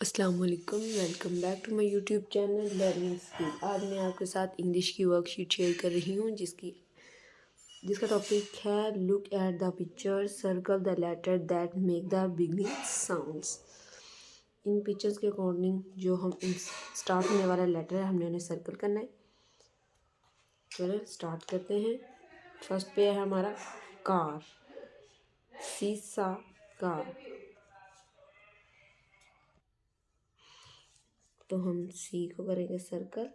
अस्सलाम वालेकुम, welcome back to my YouTube channel learning skill. आज मैं आपके साथ इंग्लिश की वर्कशीट शेयर कर रही हूँ जिसका टॉपिक है look at the picture, circle the letter that make the beginning sounds. इन पिक्चर्स के अकॉर्डिंग जो हम स्टार्ट होने वाला लेटर है हमने उन्हें सर्कल करना है। चलो स्टार्ट करते हैं। फर्स्ट पे है हमारा कार, सीसा कार, तो हम सी को करेंगे सर्कल।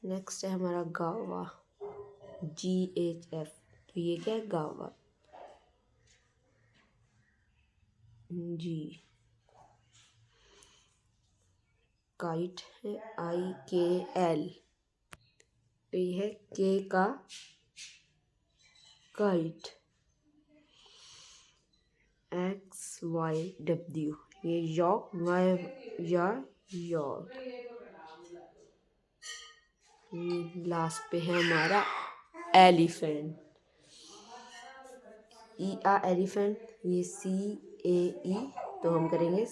नेक्स्ट है हमारा गावा, GHF, तो ये क्या है गावा। जी, काइट है IKL, तो ये है के का काइट। XYW, ये यॉर्क, वाई या यॉर्क। लास्ट पे है हमारा एलिफेंट, एलिफेंट, ये CAE, तो हम करेंगे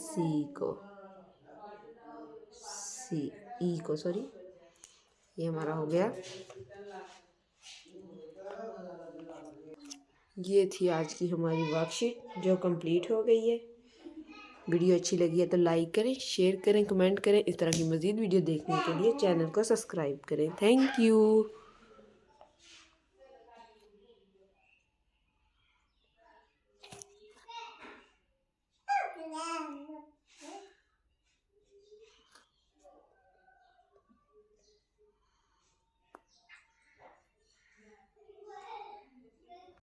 ई को सॉरी। ये हमारा हो गया। ये थी आज की हमारी वर्कशीट जो कंप्लीट हो गई है। वीडियो अच्छी लगी है तो लाइक करें, शेयर करें, कमेंट करें। इस तरह की मज़ीद वीडियो देखने के लिए चैनल को सब्सक्राइब करें। Thank you.